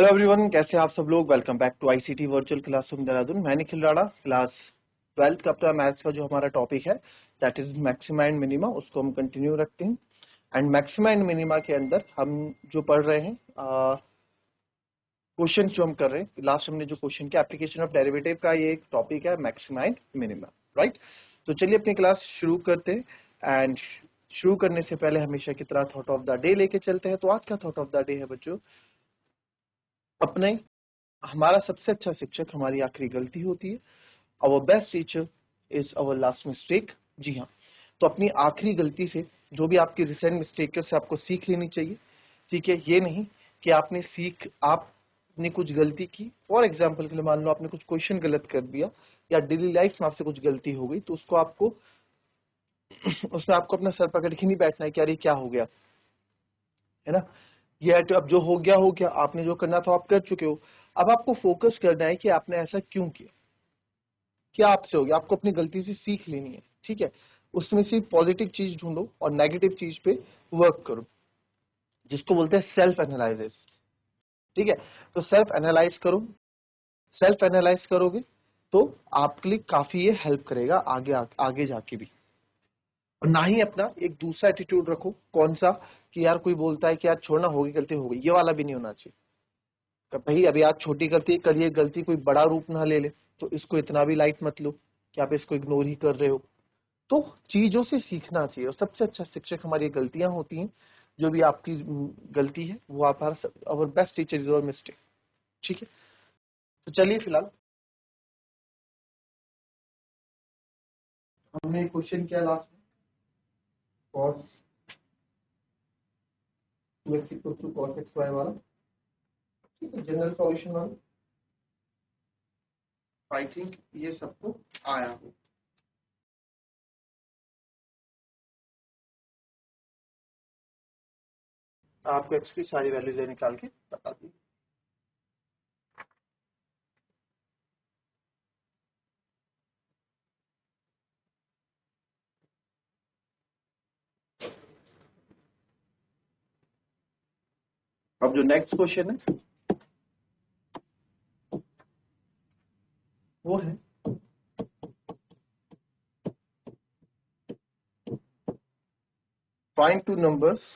Hello everyone, कैसे हैं आप सब लोग। Welcome back to ICT virtual classroom Dehradun. मैं निखिल राणा, क्लास 12th का अपना मैथ्स का जो हमारा टॉपिक है that is maxima and minima, उसको हम कंटिन्यू रखते हैं। एंड मैक्सिमा एंड मिनिमा के अंदर हम जो पढ़ रहे हैं क्वेश्चन जो हम कर रहे हैं, लास्ट हमने जो क्वेश्चन किया एप्लीकेशन ऑफ डेरिवेटिव का, ये एक टॉपिक है मैक्सिमा एंड मिनिमा, राइट। तो चलिए अपनी क्लास शुरू करते हैं। एंड शुरू करने से पहले हमेशा की तरह थॉट ऑफ द डे लेके चलते हैं। तो आज का थॉट ऑफ द डे है बच्चों, अपने हमारा सबसे अच्छा शिक्षक हमारी आखिरी गलती होती है। Our best teacher is our last mistake. जी हाँ, तो अपनी आखिरी गलती से, जो भी आपकी रिसेंट मिस्टेक से आपको सीख लेनी चाहिए। ठीक है, ये नहीं कि आपने कुछ गलती की, फॉर एग्जाम्पल के लिए मान लो आपने कुछ क्वेश्चन गलत कर दिया या डेली लाइफ में आपसे कुछ गलती हो गई, तो उसको आपको उसमें आपको अपना सर पकड़ के नहीं बैठना है कि यार ये क्या हो गया, है ना। ये तो अब जो हो गया हो गया, आपने जो करना था आप कर चुके हो। अब आपको फोकस करना है कि आपने ऐसा क्यों किया, क्या आपसे हो गया। आपको अपनी गलती से सीख लेनी है, ठीक है। उसमें से पॉजिटिव चीज ढूंढो और नेगेटिव चीज पे वर्क करो, जिसको बोलते हैं सेल्फ एनालिसिस। ठीक है, तो सेल्फ एनालाइज करो। सेल्फ एनालाइज करोगे तो आपके लिए काफी ये हेल्प करेगा आगे जाके भी। और ना ही अपना एक दूसरा एटीट्यूड रखो, कौन सा, कि यार कोई बोलता है कि यार छोड़ना, होगी गलती हो गई, ये वाला भी नहीं होना चाहिए। तो भाई अभी आप छोटी गलती करिए, गलती कोई बड़ा रूप ना ले ले, तो इसको इतना भी लाइट मत लो कि आप इसको इग्नोर ही कर रहे हो। तो चीजों से सीखना चाहिए, और सबसे अच्छा शिक्षक हमारी गलतियां होती हैं। जो भी आपकी गलती है वो आप, अवर best teacher is our mistake. ठीक है, तो चलिए फिलहाल हमने क्वेश्चन किया लास्ट में, cos 2x equal to cos xy वाला। ठीक है, जनरल सॉल्यूशन वाला। आई थिंक ये सबको आया हो। आपको एक्स की सारी वैल्यूज निकाल के बता दी। अब जो नेक्स्ट क्वेश्चन है वो है find two numbers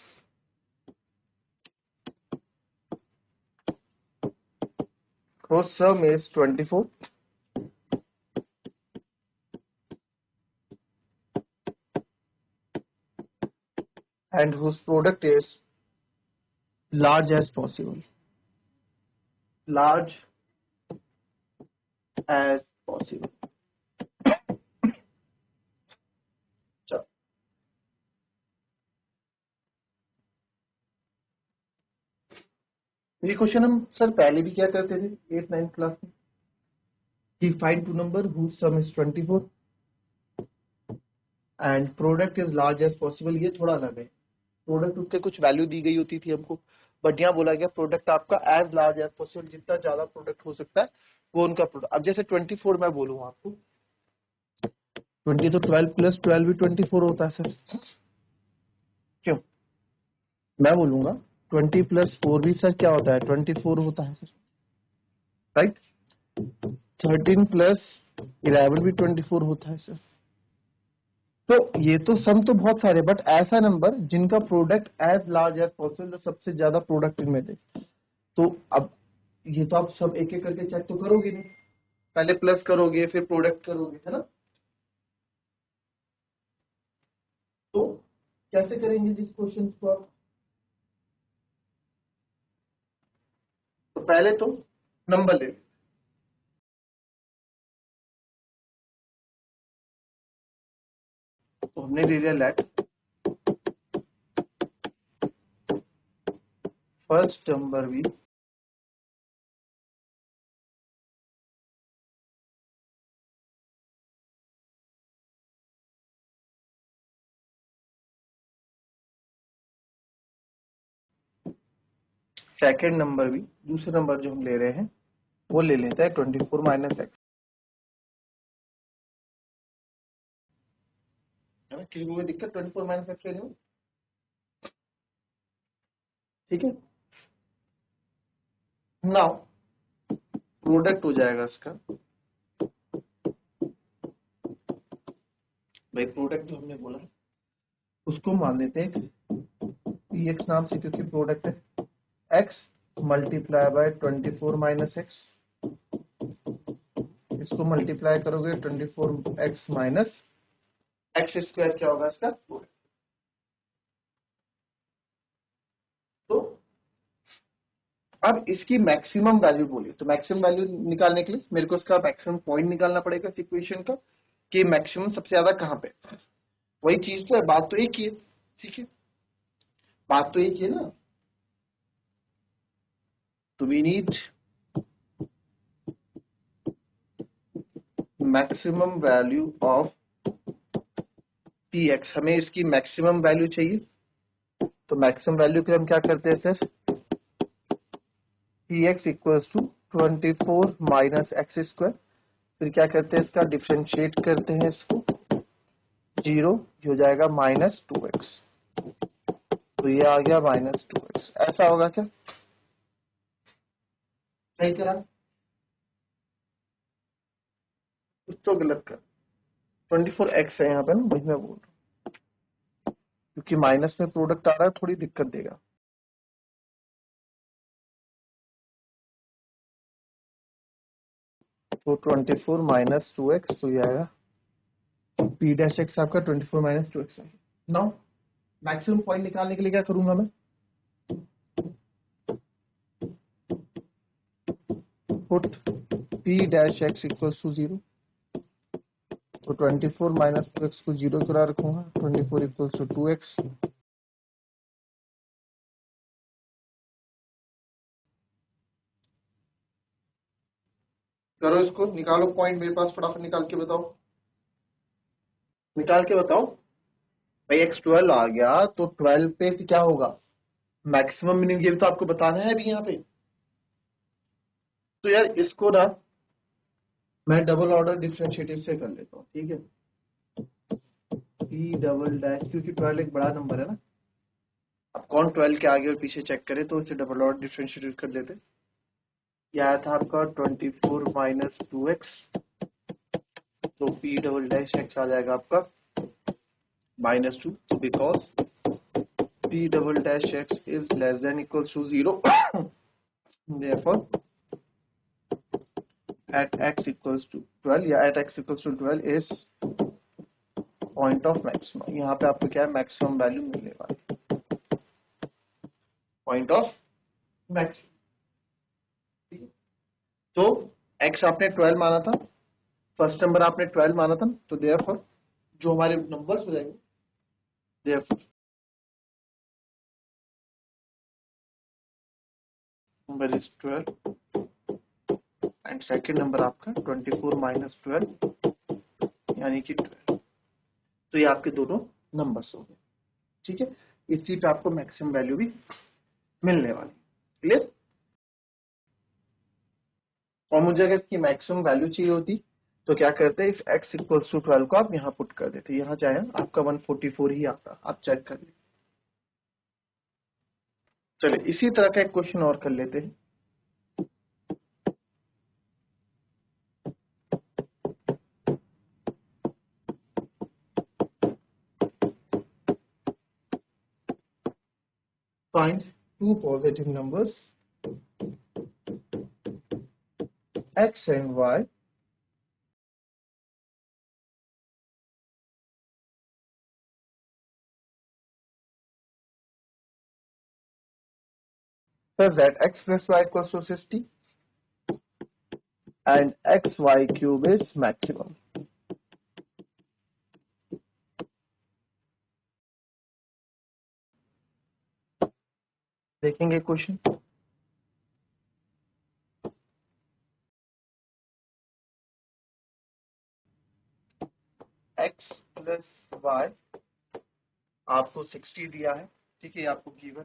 whose sum is 24 and whose product is large as possible. Large as possible. चलो, ये क्वेश्चन हम सर पहले भी क्या करते थे 8th 9th क्लास में, कि find two number whose sum is 24 and product is large as possible. ये थोड़ा अलग है, प्रोडक्ट उसके कुछ वैल्यू दी गई होती थी हमको, बट यहाँ बोला गया प्रोडक्ट आपका एज लार्ज एज पॉसिबल, जितना ज्यादा प्रोडक्ट हो सकता है वो उनका प्रोडक्ट। अब जैसे 24 मैं बोलूँ आपको, 20 तो 12 प्लस 12 भी 24 होता है सर, क्यों। मैं बोलूंगा 20 प्लस 4 भी सर क्या होता है, 24 होता है सर, राइट। 13 प्लस 11 भी 24 होता है सर। तो ये तो सम तो बहुत सारे, बट ऐसा नंबर जिनका product as large as possible, सबसे ज्यादा प्रोडक्ट इनमें दे। तो अब ये तो आप सब एक एक करके चेक तो करोगे नहीं, पहले प्लस करोगे फिर प्रोडक्ट करोगे, है ना। तो कैसे करेंगे जिस क्वेश्चन को आप, तो पहले तो नंबर ले, तो हमने ले लिया लेट फर्स्ट नंबर भी सेकेंड नंबर भी, दूसरे नंबर जो हम ले रहे हैं वो ले लेते हैं 24 माइनस एक्स। किसी को कोई दिक्कत 24 माइनस एक्स लेने में, ठीक है। नाउ प्रोडक्ट हो जाएगा इसका, भाई प्रोडक्ट जो हमने बोला उसको मान लेते हैं पी एक्स नाम से, क्योंकि प्रोडक्ट है x multiply by 24 minus x, इसको मल्टीप्लाई करोगे 24 एक्स माइनस एक्स स्क्वायर, क्या होगा इसका प्रोडक्ट। तो अब इसकी मैक्सिमम वैल्यू बोलिए, तो मैक्सिमम वैल्यू निकालने के लिए मेरे को इसका मैक्सिमम पॉइंट निकालना पड़ेगा इस इक्वेशन का, कि मैक्सिमम सबसे ज्यादा कहां पे, वही चीज तो है, बात तो एक ही है, ठीक है, बात तो एक ही है ना। तो we need maximum value of P x, हमें इसकी मैक्सिमम वैल्यू चाहिए। तो मैक्सिमम वैल्यू के हम क्या करते हैं sir, P x equals to 24 minus x square, फिर क्या करते हैं इसका डिफरेंशिएट करते हैं इसको, 0 हो जाएगा माइनस 2x, तो ये आ गया माइनस 2x, ऐसा होगा क्या, सही करा, कुछ तो गलत कर, 24x है यहाँ पे ना, वही मैं बोल रहा हूँ, क्योंकि माइनस में प्रोडक्ट आ रहा है, थोड़ी दिक्कत देगा। तो 24 माइनस 2x, तो ये आएगा पी डैश एक्स आपका 24 माइनस 2x है। नाउ मैक्सिमम पॉइंट निकालने के लिए क्या करूंगा मैं, put P dash x equals to 0, तो 24 माइनस 2x को 0 करा रखूंगा, 24 इक्वल्स टू 2x, करो इसको, निकालो पॉइंट मेरे पास, फटाफट निकाल के बताओ, निकाल के बताओ। भाई एक्स 12 आ गया, तो 12 पे क्या होगा मैक्सिमम मिनिमम, ये भी तो आपको बताना है अभी यहाँ पे। तो यार इसको ना मैं डबल ऑर्डर डिफरेंशिएटिव से कर लेता हूँ, ठीक है, पी डबल डैश, क्योंकि 12 एक बड़ा नंबर है ना, अब कौन 12 के आगे और पीछे चेक करे, तो इसे डबल ऑर्डर डिफरेंशिएटिव कर लेते। ये आया था आपका 24 माइनस 2x, तो पी डबल डैश एक्स आ जाएगा आपका -2, because p double dash x is less than equals to 0 therefore at x equals to 12 या at x equals to 12 is point of maximum, यहाँ पे आपको क्या है मैक्सिमम वैल्यू मिलने वाली, पॉइंट ऑफ मैक्सिमम। तो x आपने 12 माना था, फर्स्ट नंबर आपने 12 माना था, तो देयरफॉर जो हमारे नंबर्स हो जाएंगे, therefore number is 12 and second number आपका 24 माइनस 12 यानी कि 12, तो ये आपके दोनों नंबर्स हो गए, ठीक है, इसी पे आपको मैक्सिमम वैल्यू भी मिलने वाली, क्लियर। और मुझे अगर इसकी मैक्सिमम वैल्यू चाहिए होती तो क्या करते हैं, इस x इक्वल्स टू 12 को आप यहाँ पुट कर देते, यहाँ जाए आपका 144 ही आता, आप चेक कर लीजिए। चलिए इसी तरह का एक क्वेश्चन और कर लेते हैं। Find two positive numbers x and y such that x plus y equals to 60 and xy cube is maximum. देखेंगे क्वेश्चन, x प्लस y आपको 60 दिया है, ठीक है, आपको गिवन,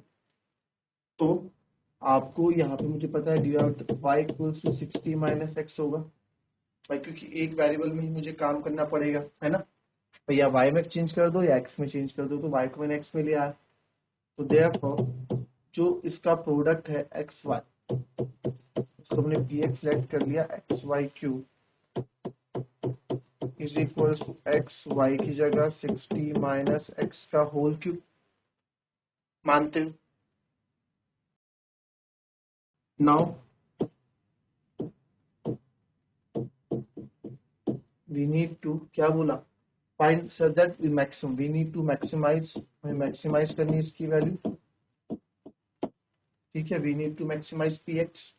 तो आपको यहाँ पे मुझे पता है दिया y equals to 60 minus x होगा भाई, क्योंकि एक वेरिएबल में ही मुझे काम करना पड़ेगा, है ना भैया, y में चेंज कर दो या x में चेंज कर दो, तो y को मैंने x में लिया है, तो देयरफॉर जो इसका प्रोडक्ट है एक्स वाई, तो हमने पी एक्स लेट कर लिया x y cube is equal to x y की जगह 60 माइनस एक्स का होल क्यूब। मानते हो? नाउ वी नीड टू, क्या बोला, find such that we maximum, we need to maximize, हमें मैक्सिमाइज करनी है इसकी वैल्यू। ठीक है, we need to maximize P x.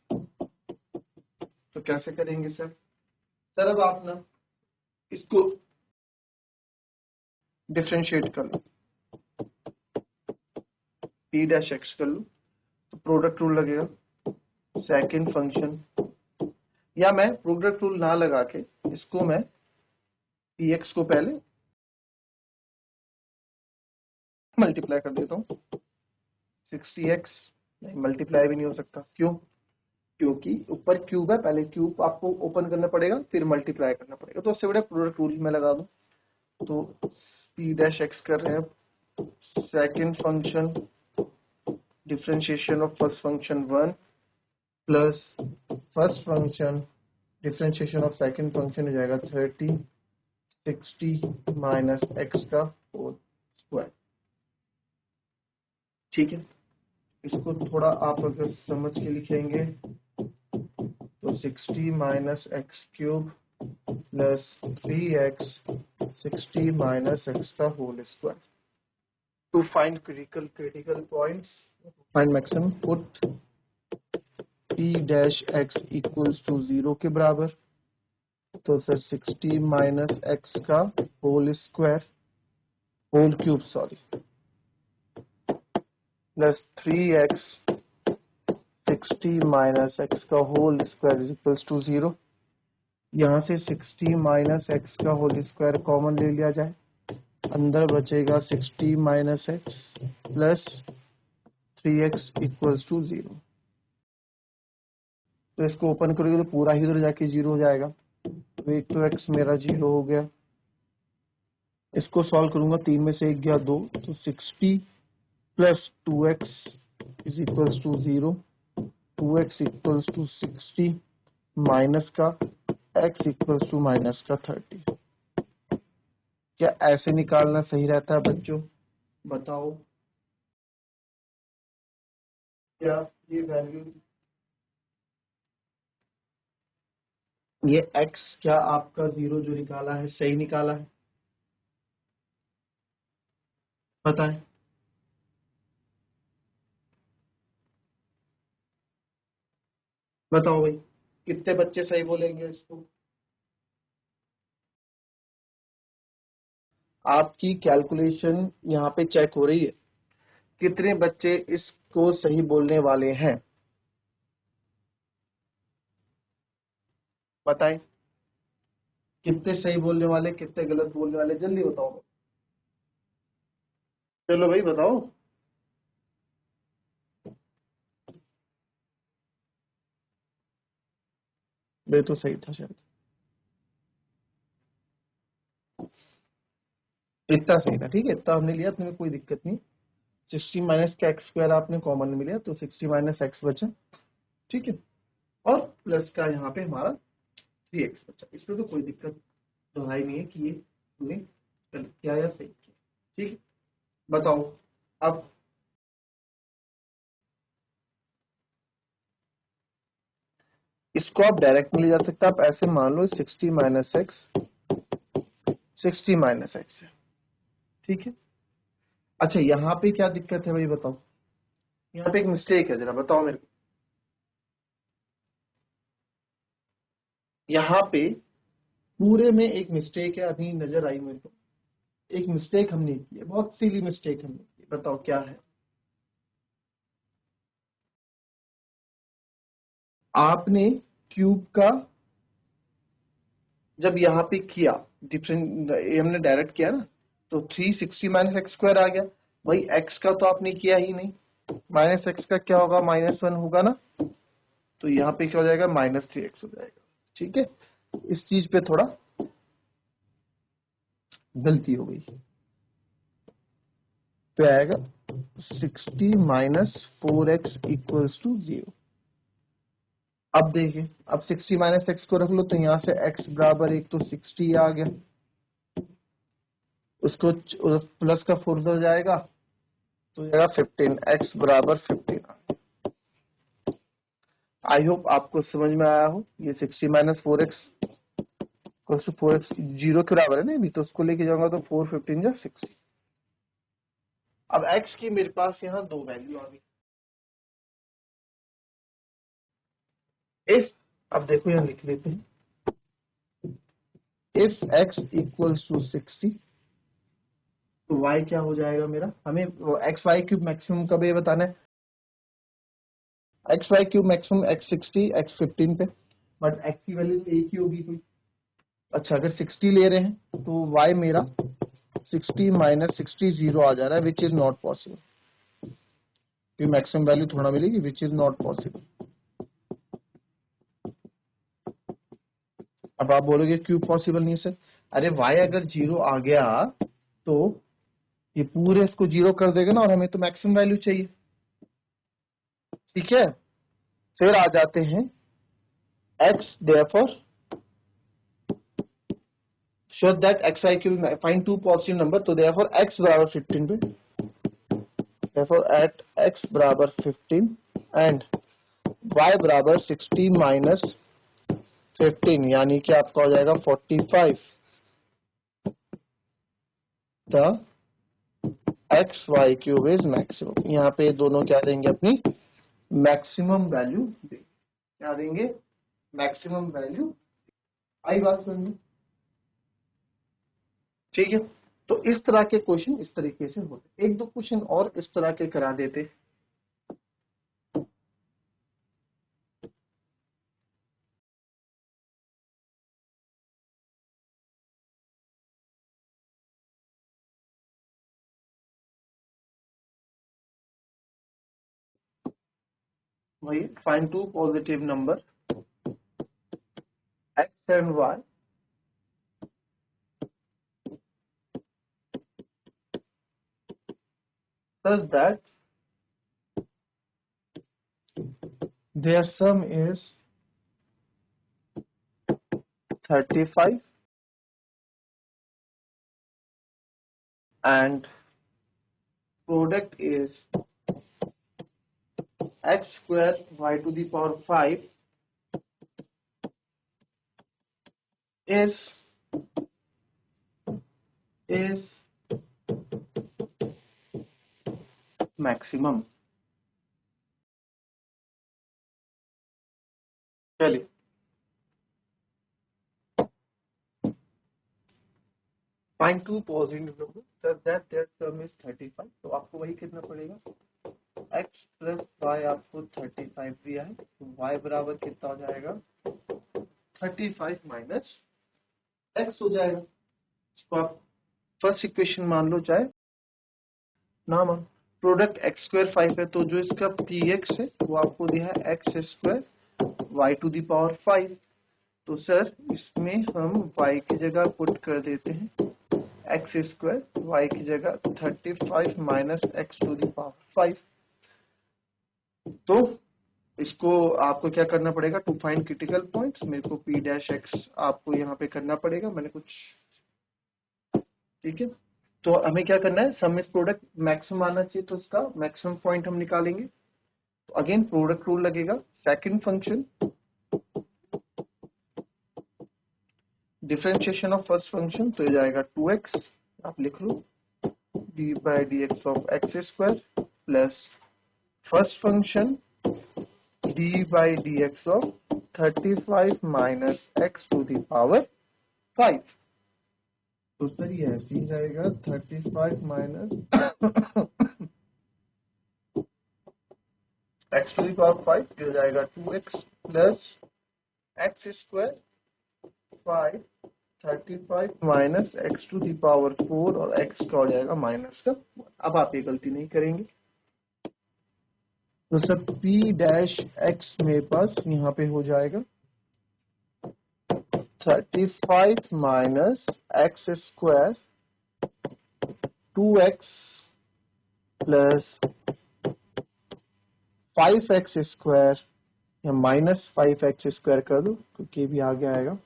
तो कैसे करेंगे सर? सर अब आप ना इसको डिफरेंशिएट कर लो, पी डैश एक्स कर लो, तो प्रोडक्ट रूल लगेगा सेकंड फंक्शन, या मैं प्रोडक्ट रूल ना लगा के इसको मैं पी एक्स को पहले मल्टीप्लाई कर देता हूँ 60x। नहीं, मल्टीप्लाई भी नहीं हो सकता। क्यों? क्योंकि ऊपर क्यूब है, पहले क्यूब आपको ओपन करना पड़ेगा फिर मल्टीप्लाई करना पड़ेगा। तो उससे बड़े प्रोडक्ट रूल में लगा दूं, तो पी डैश एक्स कर रहे हैं second function differentiation of first function 1 plus first function differentiation of second function हो जाएगा 30 60 माइनस एक्स का होल स्क्वायर। ठीक है, इसको थोड़ा आप अगर समझ के लिखेंगे तो 60 minus X cube plus 3x 60 minus x का whole square. To find critical points, find maximum, put p dash x equals to 0 के बराबर। तो सर 60 माइनस एक्स का whole square, whole cube sorry, plus 3x 60 minus x का whole square is equals to 0। यहाँ से 60 minus x का whole square common ले लिया जाए, अंदर बचेगा 60 minus x plus 3x equals to 0। तो इसको ओपन करोगे तो पूरा ही उधर जाके 0 हो जाएगा। तो एक तो x मेरा 0 हो गया। इसको सॉल्व करूंगा, 3 में से 1 गया 2, तो 60 plus 2x is equals to 0, 2x equals to 60 minus का x इक्वल्स टू माइनस का 30। क्या ऐसे निकालना सही रहता है बच्चों? बताओ, क्या ये वैल्यू, ये x क्या आपका 0 जो निकाला है सही निकाला है? बताएं। बताओ भाई, कितने बच्चे सही बोलेंगे इसको? आपकी कैलकुलेशन यहाँ पे चेक हो रही है, कितने बच्चे इसको सही बोलने वाले हैं? बताएं, कितने सही बोलने वाले, कितने गलत बोलने वाले, जल्दी बताओ। चलो भाई बताओ। मैं तो सही था शायद, इतना सही था। ठीक है, इतना हमने लिया, तुम्हें कोई दिक्कत नहीं। 60 माइनस का एक्स स्क्वायर आपने कॉमन में लिया, तो 60 माइनस एक्स बचा। ठीक है, और प्लस का यहाँ पे हमारा 3x बचा। इसमें तो कोई दिक्कत दोहराई नहीं है कि ये हमने गलत किया या सही किया। ठीक है, बताओ अब। इसको आप डायरेक्ट में ले जा सकते हैं, आप ऐसे मान लो 60 माइनस एक्स 60 माइनस एक्स है। ठीक है, अच्छा यहाँ पे क्या दिक्कत है भाई बताओ? यहाँ पे एक मिस्टेक है, जरा बताओ मेरे को। यहाँ पे पूरे में एक मिस्टेक है, अभी नजर आई मेरे को। एक मिस्टेक हमने की है, बहुत सीली मिस्टेक हमने की है। बताओ क्या है? आपने क्यूब का जब यहाँ पे किया डिफरेंट, हमने डायरेक्ट किया ना, तो 360 माइनस एक्स स्क्वायर आ गया। भाई एक्स का तो आपने किया ही नहीं, माइनस एक्स का क्या होगा, -1 होगा ना। तो यहाँ पे क्या हो जाएगा, -3x हो जाएगा। ठीक है, इस चीज पे थोड़ा गलती हो गई। तो आएगा 60 माइनस 4x इक्वल्स टू 0। अब देखिए, अब 60 माइनस एक्स को रख लो तो यहाँ से x बराबर एक तो 60 आ गया, उसको प्लस का 4 उधर जाएगा तो जाएगा 15, x बराबर 15। आई होप आपको समझ में आया हो। ये 60 माइनस 4x को 4x 0 के बराबर है ना, अभी तो उसको लेके जाऊंगा तो 4 15 जा 60। अब x की मेरे पास यहाँ दो वैल्यू आ गई। इफ, अब देखो यहाँ लिख लेते हैं, इफ x इक्वल्स टू 60 तो y क्या हो जाएगा मेरा, हमें एक्स वाई क्यूब मैक्सिमम कब ये बताना है, x y cube maximum x 60 x 15 पे, बट x की वैल्यू एक ही होगी कोई। अच्छा, अगर 60 ले रहे हैं तो y मेरा 60 माइनस 60 0 आ जा रहा है, विच इज नॉट पॉसिबल, क्योंकि मैक्सिमम वैल्यू थोड़ा मिलेगी, विच इज नॉट पॉसिबल। अब आप बोलोगे क्यों पॉसिबल नहीं है सर, अरे y अगर 0 आ गया तो ये पूरे इसको 0 कर देगा ना, और हमें तो मैक्सिमम वैल्यू चाहिए। ठीक है, फिर आ जाते हैं x, therefore show that x y cube, find two positive number, तो therefore x बराबर 15 पे, therefore at x बराबर 15 and y बराबर 60 माइनस 15, यानी कि आपका हो जाएगा 45, the x y cube is maximum. यहाँ पे दोनों क्या देंगे, अपनी मैक्सिमम वैल्यू देंगे। क्या देंगे, मैक्सिमम वैल्यू। आई बात समझ में? ठीक है, तो इस तरह के क्वेश्चन इस तरीके से होते। एक दो क्वेश्चन और इस तरह के करा देते। वही, find two positive number x and y such that their sum is 35 and product is x square y to the power 5 is maximum। चलिए, find two positive number such that their sum is 35, तो आपको वही कितना पड़ेगा, x plus Y आपको 35 दिया है, तो y बराबर कितना हो जाएगा, 35 माइनस x हो जाएगा। इसको आप फर्स्ट इक्वेशन मान लो, चाहे ना मान। प्रोडक्ट एक्स स्क्वायर 5 है, तो जो इसका पी एक्स है वो आपको दिया है x square y to the power 5। तो सर इसमें हम y की जगह पुट कर देते हैं एक्स स्क्वायर, वाई की जगह 35 minus x to the power 5। तो इसको आपको क्या करना पड़ेगा, टू फाइंड क्रिटिकल पॉइंट्स, मेरे को पी डैश एक्स आपको यहाँ पे करना पड़ेगा, मैंने कुछ, ठीक है। तो हमें क्या करना है, सम इज प्रोडक्ट मैक्सिमम आना चाहिए, तो इसका मैक्सिमम पॉइंट हम निकालेंगे। तो अगेन प्रोडक्ट रूल लगेगा, second function differentiation of first function, तो ये जाएगा 2x, आप लिख लो D by D X of X square plus first function D by D X of 35 minus x to the power 5। तो सर ये ऐसे ही जाएगा 35 minus x to the power 5, जो जाएगा 2x plus X square 5 35 minus x to the power 4, और x का हो जाएगा माइनस का। अब आप ये गलती नहीं करेंगे, तो सर p डैश x मेरे पास यहाँ पे हो जाएगा 35 minus x square 2x plus 5x square या -5x² कर दो क्योंकि भी आगे आएगा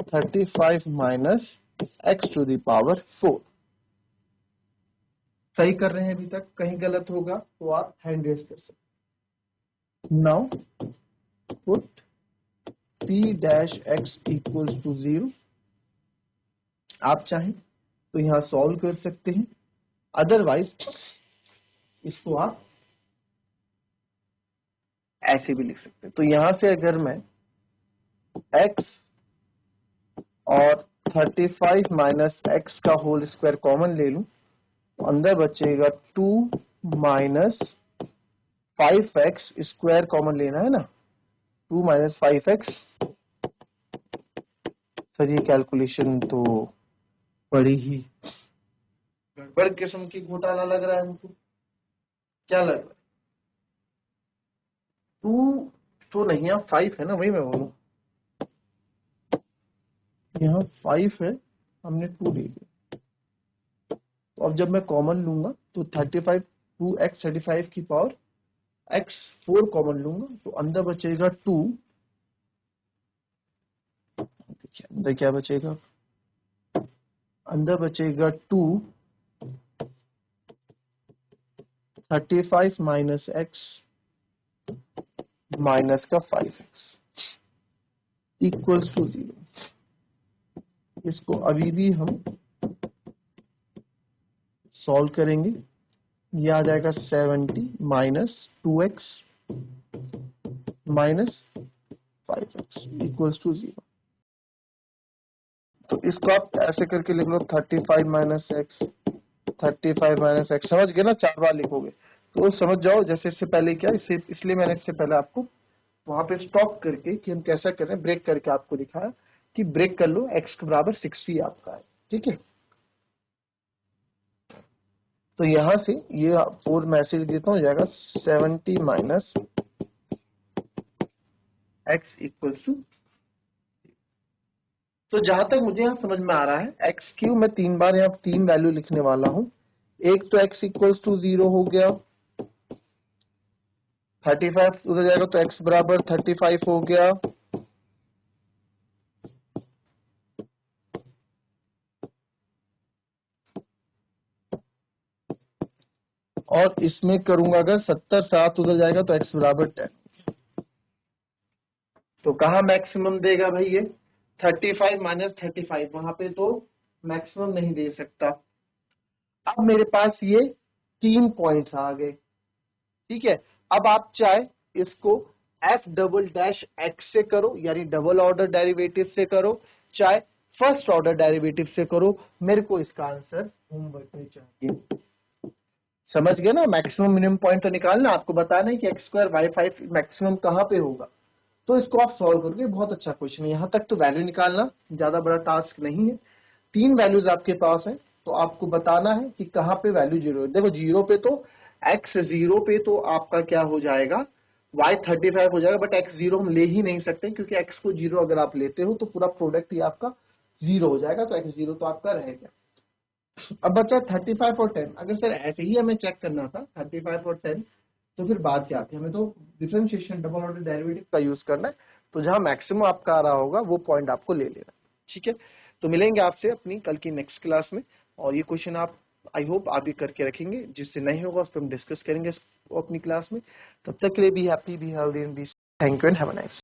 35 माइनस x⁴। सही कर रहे हैं अभी तक? कहीं गलत होगा तो आप हैंड रेज कर सकते। Now put p' x equals to 0। आप चाहें तो यहां सॉल्व कर सकते हैं, अदरवाइज इसको आप ऐसे भी लिख सकते हैं। तो यहां से अगर मैं x और 35 माइनस एक्स का होल स्क्वायर कॉमन ले लूं तो अंदर बचेगा 2 माइनस 5x² कॉमन लेना है ना, 2 माइनस 5x। सर ये कैलकुलेशन तो बड़ी ही गड़बड़ किस्म की घोटाला लग रहा है हमको। क्या लग रहा है? 2 तो नहीं है, 5 है ना, वही मैं बोलूं। यहाँ 5 है, हमने 2 ले लिया। तो अब जब मैं कॉमन लूंगा तो 35 2x 35 की पावर x4 कॉमन लूंगा तो अंदर बचेगा 2। अंदर क्या बचेगा? अंदर बचेगा 2 35 माइनस x माइनस का 5x इक्वल्स टू 0। इसको अभी भी हम सॉल्व करेंगे। ये आ जाएगा 70 minus 2x minus 5x equals to 0। तो इसको आप ऐसे करके लिख लो 35 माइनस एक्स 35 माइनस एक्स। समझ गए ना? 4 बार लिखोगे तो समझ जाओ। जैसे इससे पहले क्या, इसलिए मैंने इससे पहले आपको वहां पे स्टॉप करके कि हम कैसा करें, ब्रेक करके आपको दिखाया कि ब्रेक कर लो, x के बराबर 60 आपका है। ठीक है, तो यहां से ये 4 मैसेज देता हूं, जाएगा 70 माइनस एक्स इक्वल्स टू। तो जहां तक मुझे यहाँ समझ में आ रहा है, x³ मैं 3 बार यहाँ 3 वैल्यू लिखने वाला हूं। एक तो x इक्वल्स टू 0 हो गया, 35 उधर जाएगा तो x बराबर 35 हो गया, और इसमें करूंगा अगर 70 7 उधर जाएगा तो x बराबर 10। तो कहा मैक्सिमम देगा भाई ये 35 माइनस 35, वहां पे तो मैक्सिमम नहीं दे सकता। अब मेरे पास ये 3 पॉइंट्स आ गए। ठीक है, अब आप चाहे इसको f डबल डैश x से करो, यानी डबल ऑर्डर डेरिवेटिव से करो, चाहे फर्स्ट ऑर्डर डेरिवेटिव से करो, मेरे को इसका आंसर होमवर्क में चाहिए। समझ गए ना? मैक्सिमम मिनिमम पॉइंट तो निकालना, आपको बताना है कि x² y5 मैक्सिमम कहां पे होगा। तो इसको आप सॉल्व करोगे, बहुत अच्छा क्वेश्चन है। यहां तक तो वैल्यू निकालना ज्यादा बड़ा टास्क नहीं है। 3 वैल्यूज आपके पास है, तो आपको बताना है कि कहां पे वैल्यू 0 है। देखो 0 पे तो x0 पे तो आपका क्या हो जाएगा, y35 हो जाएगा, बट x0 हम ले ही नहीं सकते क्योंकि x को 0 अगर आप लेते हो तो पूरा प्रोडक्ट ही आपका 0 हो जाएगा, तो x0 तो आपका रहेगा। अब बचा 35 और 10। अगर सर ऐसे ही हमें चेक करना था 35 और 10, तो फिर बात क्या थी? हमें तो डिफरेंशिएशन डबल ऑर्डर डेरिवेटिव का यूज करना है। तो जहां मैक्सिमम आपका आ रहा होगा वो पॉइंट आपको ले लेना। ठीक है, तो मिलेंगे आपसे अपनी कल की नेक्स्ट क्लास में, और ये क्वेश्चन आप आई होप आप भी करके रखेंगे। जिससे नहीं होगा उस पर हम डिस्कस करेंगे अपनी क्लास में। तब तक के लिए be happy, be healthy and be. Thank you and have a nice.